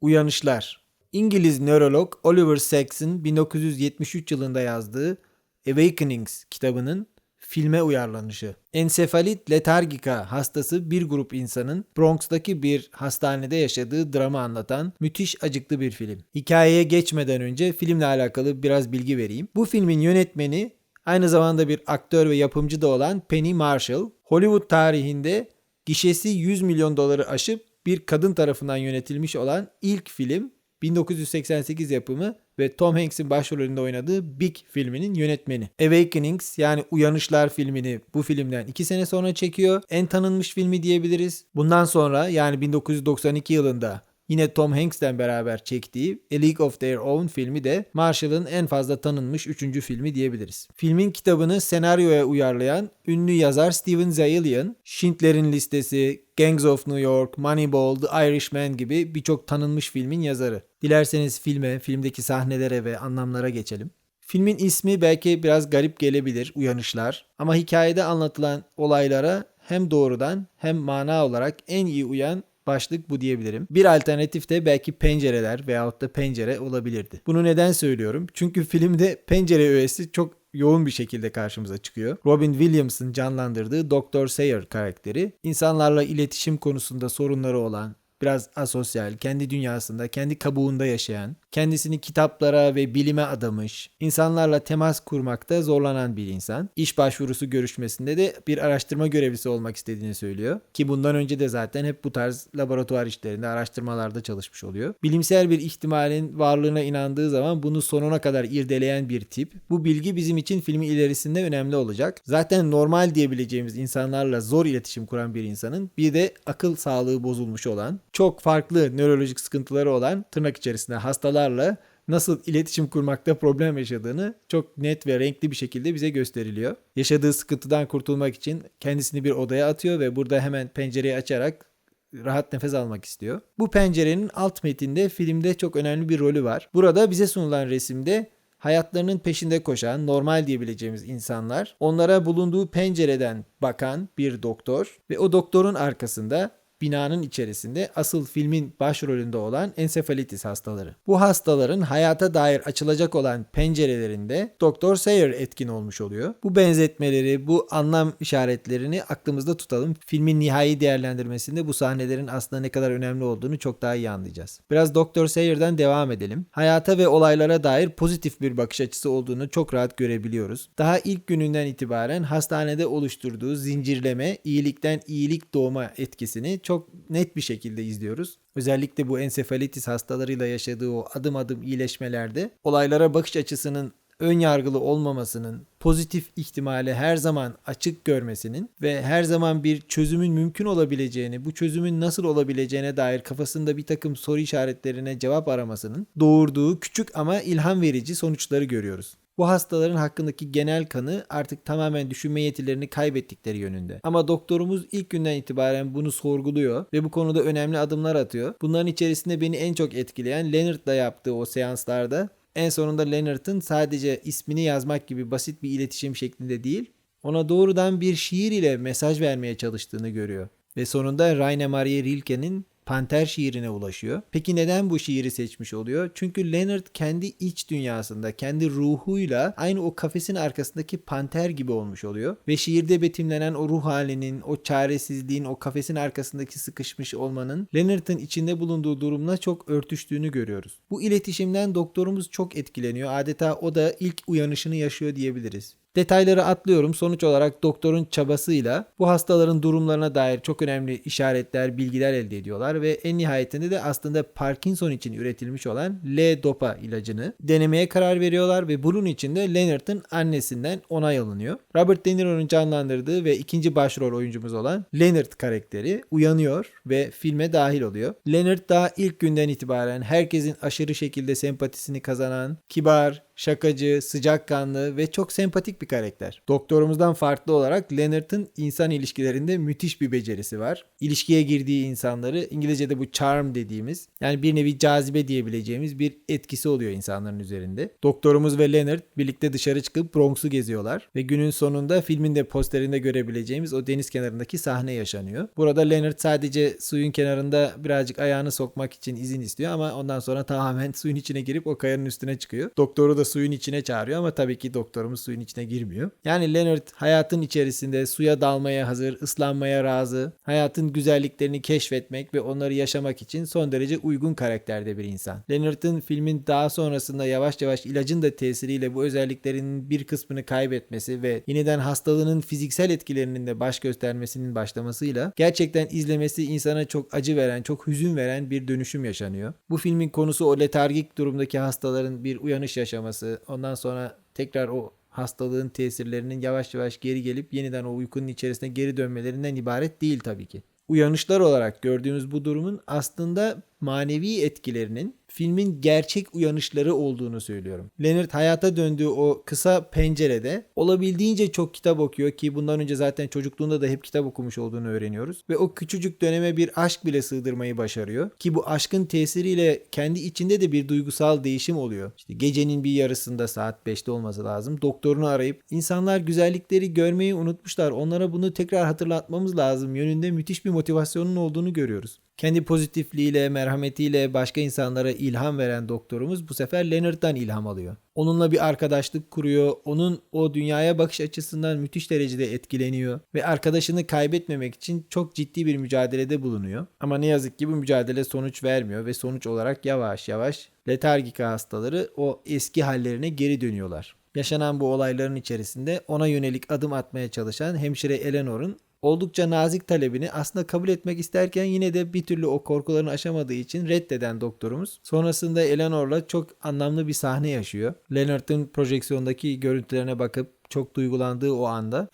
Uyanışlar. İngiliz nörolog Oliver Sacks'in 1973 yılında yazdığı Awakenings kitabının filme uyarlanışı. Ensefalit letargica hastası bir grup insanın Bronx'taki bir hastanede yaşadığı dramı anlatan müthiş acıklı bir film. Hikayeye geçmeden önce filmle alakalı biraz bilgi vereyim. Bu filmin yönetmeni aynı zamanda bir aktör ve yapımcı da olan Penny Marshall, Hollywood tarihinde gişesi 100 milyon doları aşıp bir kadın tarafından yönetilmiş olan ilk film, 1988 yapımı ve Tom Hanks'in başrolünde oynadığı Big filminin yönetmeni. Awakenings yani Uyanışlar filmini bu filmden 2 sene sonra çekiyor. En tanınmış filmi diyebiliriz. Bundan sonra yani 1992 yılında yine Tom Hanks'ten beraber çektiği A League of Their Own filmi de Marshall'ın en fazla tanınmış 3. filmi diyebiliriz. Filmin kitabını senaryoya uyarlayan ünlü yazar Steven Zaillian, Schindler'in Listesi, Gangs of New York, Moneyball, The Irishman gibi birçok tanınmış filmin yazarı. Dilerseniz filmdeki sahnelere ve anlamlara geçelim. Filmin ismi belki biraz garip gelebilir, Uyanışlar, ama hikayede anlatılan olaylara hem doğrudan hem mana olarak en iyi uyan başlık bu diyebilirim. Bir alternatif de belki pencereler veyahut da pencere olabilirdi. Bunu neden söylüyorum? Çünkü filmde pencere öğesi çok yoğun bir şekilde karşımıza çıkıyor. Robin Williams'ın canlandırdığı Dr. Sayer karakteri, insanlarla iletişim konusunda sorunları olan, biraz asosyal, kendi dünyasında, kendi kabuğunda yaşayan, kendisini kitaplara ve bilime adamış, insanlarla temas kurmakta zorlanan bir insan. İş başvurusu görüşmesinde de bir araştırma görevlisi olmak istediğini söylüyor. Ki bundan önce de zaten hep bu tarz laboratuvar işlerinde, araştırmalarda çalışmış oluyor. Bilimsel bir ihtimalin varlığına inandığı zaman bunu sonuna kadar irdeleyen bir tip. Bu bilgi bizim için filmin ilerisinde önemli olacak. Zaten normal diyebileceğimiz insanlarla zor iletişim kuran bir insanın bir de akıl sağlığı bozulmuş olan, çok farklı nörolojik sıkıntıları olan tırnak içerisinde hastalarla nasıl iletişim kurmakta problem yaşadığını çok net ve renkli bir şekilde bize gösteriliyor. Yaşadığı sıkıntıdan kurtulmak için kendisini bir odaya atıyor ve burada hemen pencereyi açarak rahat nefes almak istiyor. Bu pencerenin alt metinde filmde çok önemli bir rolü var. Burada bize sunulan resimde hayatlarının peşinde koşan, normal diyebileceğimiz insanlar, onlara bulunduğu pencereden bakan bir doktor ve o doktorun arkasında binanın içerisinde asıl filmin başrolünde olan ensefalitis hastaları. Bu hastaların hayata dair açılacak olan pencerelerinde Dr. Sayer etkin olmuş oluyor. Bu benzetmeleri, bu anlam işaretlerini aklımızda tutalım. Filmin nihai değerlendirmesinde bu sahnelerin aslında ne kadar önemli olduğunu çok daha iyi anlayacağız. Biraz Dr. Sayer'dan devam edelim. Hayata ve olaylara dair pozitif bir bakış açısı olduğunu çok rahat görebiliyoruz. Daha ilk gününden itibaren hastanede oluşturduğu zincirleme, iyilikten iyilik doğma etkisini çok net bir şekilde izliyoruz. Özellikle bu ensefalitis hastalarıyla yaşadığı o adım adım iyileşmelerde olaylara bakış açısının ön yargılı olmamasının, pozitif ihtimale her zaman açık görmesinin ve her zaman bir çözümün mümkün olabileceğini, bu çözümün nasıl olabileceğine dair kafasında bir takım soru işaretlerine cevap aramasının doğurduğu küçük ama ilham verici sonuçları görüyoruz. Bu hastaların hakkındaki genel kanı artık tamamen düşünme yetilerini kaybettikleri yönünde. Ama doktorumuz ilk günden itibaren bunu sorguluyor ve bu konuda önemli adımlar atıyor. Bunların içerisinde beni en çok etkileyen Leonard'la yaptığı o seanslarda en sonunda Leonard'ın sadece ismini yazmak gibi basit bir iletişim şeklinde değil, ona doğrudan bir şiir ile mesaj vermeye çalıştığını görüyor. Ve sonunda Rainer Maria Rilke'nin Panter şiirine ulaşıyor. Peki neden bu şiiri seçmiş oluyor? Çünkü Leonard kendi iç dünyasında, kendi ruhuyla aynı o kafesin arkasındaki panter gibi olmuş oluyor. Ve şiirde betimlenen o ruh halinin, o çaresizliğin, o kafesin arkasındaki sıkışmış olmanın Leonard'ın içinde bulunduğu durumla çok örtüştüğünü görüyoruz. Bu iletişimden doktorumuz çok etkileniyor. Adeta o da ilk uyanışını yaşıyor diyebiliriz. Detayları atlıyorum. Sonuç olarak doktorun çabasıyla bu hastaların durumlarına dair çok önemli işaretler, bilgiler elde ediyorlar ve en nihayetinde de aslında Parkinson için üretilmiş olan L-Dopa ilacını denemeye karar veriyorlar ve bunun için de Leonard'ın annesinden onay alınıyor. Robert De Niro'nun canlandırdığı ve ikinci başrol oyuncumuz olan Leonard karakteri uyanıyor ve filme dahil oluyor. Leonard daha ilk günden itibaren herkesin aşırı şekilde sempatisini kazanan, kibar, şakacı, sıcakkanlı ve çok sempatik bir karakter. Doktorumuzdan farklı olarak Leonard'ın insan ilişkilerinde müthiş bir becerisi var. İlişkiye girdiği insanları İngilizce'de bu charm dediğimiz, yani bir nevi cazibe diyebileceğimiz bir etkisi oluyor insanların üzerinde. Doktorumuz ve Leonard birlikte dışarı çıkıp Bronx'u geziyorlar ve günün sonunda filmin de posterinde görebileceğimiz o deniz kenarındaki sahne yaşanıyor. Burada Leonard sadece suyun kenarında birazcık ayağını sokmak için izin istiyor ama ondan sonra tamamen suyun içine girip o kayanın üstüne çıkıyor. Doktoru da suyun içine çağırıyor ama tabii ki doktorumuz suyun içine girmiyor. Yani Leonard hayatın içerisinde suya dalmaya hazır, ıslanmaya razı, hayatın güzelliklerini keşfetmek ve onları yaşamak için son derece uygun karakterde bir insan. Leonard'ın filmin daha sonrasında yavaş yavaş ilacın da tesiriyle bu özelliklerinin bir kısmını kaybetmesi ve yeniden hastalığının fiziksel etkilerinin de baş göstermesinin başlamasıyla gerçekten izlemesi insana çok acı veren, çok hüzün veren bir dönüşüm yaşanıyor. Bu filmin konusu o letargik durumdaki hastaların bir uyanış yaşaması, ondan sonra tekrar o hastalığın tesirlerinin yavaş yavaş geri gelip yeniden o uykunun içerisine geri dönmelerinden ibaret değil tabii ki. Uyanışlar olarak gördüğümüz bu durumun aslında manevi etkilerinin filmin gerçek uyanışları olduğunu söylüyorum. Leonard hayata döndüğü o kısa pencerede olabildiğince çok kitap okuyor ki bundan önce zaten çocukluğunda da hep kitap okumuş olduğunu öğreniyoruz. Ve o küçücük döneme bir aşk bile sığdırmayı başarıyor. Ki bu aşkın tesiriyle kendi içinde de bir duygusal değişim oluyor. İşte gecenin bir yarısında saat 5'te olması lazım. Doktorunu arayıp insanlar güzellikleri görmeyi unutmuşlar. Onlara bunu tekrar hatırlatmamız lazım yönünde müthiş bir motivasyonun olduğunu görüyoruz. Kendi pozitifliğiyle, merhametiyle başka insanlara ilham veren doktorumuz bu sefer Leonard'dan ilham alıyor. Onunla bir arkadaşlık kuruyor, onun o dünyaya bakış açısından müthiş derecede etkileniyor ve arkadaşını kaybetmemek için çok ciddi bir mücadelede bulunuyor. Ama ne yazık ki bu mücadele sonuç vermiyor ve sonuç olarak yavaş yavaş letargika hastaları o eski hallerine geri dönüyorlar. Yaşanan bu olayların içerisinde ona yönelik adım atmaya çalışan hemşire Eleanor'un oldukça nazik talebini aslında kabul etmek isterken yine de bir türlü o korkularını aşamadığı için reddeden doktorumuz sonrasında Eleanor'la çok anlamlı bir sahne yaşıyor. Leonard'ın projeksiyondaki görüntülerine bakıp çok duygulandığı o anda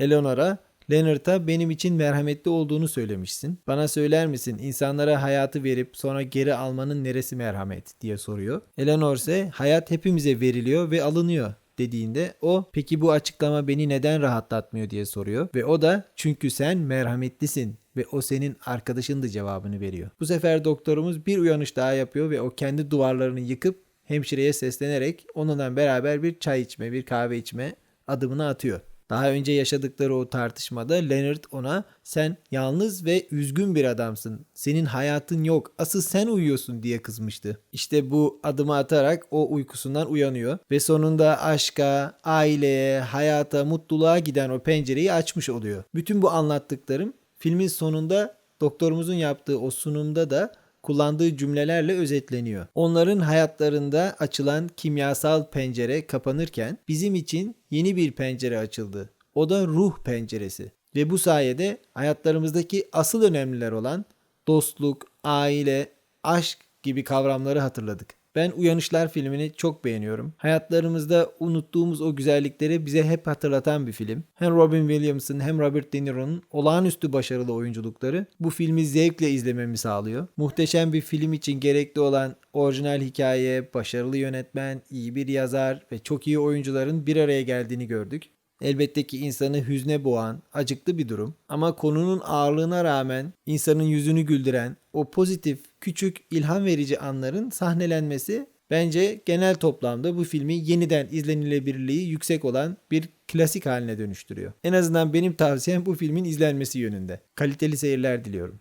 Leonard'a benim için merhametli olduğunu söylemişsin. Bana söyler misin insanlara hayatı verip sonra geri almanın neresi merhamet diye soruyor. Eleanor ise hayat hepimize veriliyor ve alınıyor dediğinde o peki bu açıklama beni neden rahatlatmıyor diye soruyor ve o da çünkü sen merhametlisin ve o senin arkadaşındı cevabını veriyor. Bu sefer doktorumuz bir uyanış daha yapıyor ve o kendi duvarlarını yıkıp hemşireye seslenerek onunla beraber bir çay içme, bir kahve içme adımını atıyor. Daha önce yaşadıkları o tartışmada Leonard ona sen yalnız ve üzgün bir adamsın. Senin hayatın yok. Asıl sen uyuyorsun diye kızmıştı. İşte bu adımı atarak o uykusundan uyanıyor ve sonunda aşka, aileye, hayata, mutluluğa giden o pencereyi açmış oluyor. Bütün bu anlattıklarım filmin sonunda doktorumuzun yaptığı o sunumda da kullandığı cümlelerle özetleniyor. Onların hayatlarında açılan kimyasal pencere kapanırken bizim için yeni bir pencere açıldı. O da ruh penceresi. Ve bu sayede hayatlarımızdaki asıl önemliler olan dostluk, aile, aşk gibi kavramları hatırladık. Ben Uyanışlar filmini çok beğeniyorum. Hayatlarımızda unuttuğumuz o güzellikleri bize hep hatırlatan bir film. Hem Robin Williams'ın hem Robert De Niro'nun olağanüstü başarılı oyunculukları bu filmi zevkle izlememi sağlıyor. Muhteşem bir film için gerekli olan orijinal hikaye, başarılı yönetmen, iyi bir yazar ve çok iyi oyuncuların bir araya geldiğini gördük. Elbette ki insanı hüzne boğan, acıklı bir durum. Ama konunun ağırlığına rağmen insanın yüzünü güldüren, o pozitif, küçük, ilham verici anların sahnelenmesi bence genel toplamda bu filmi yeniden izlenilebilirliği yüksek olan bir klasik haline dönüştürüyor. En azından benim tavsiyem bu filmin izlenmesi yönünde. Kaliteli seyirler diliyorum.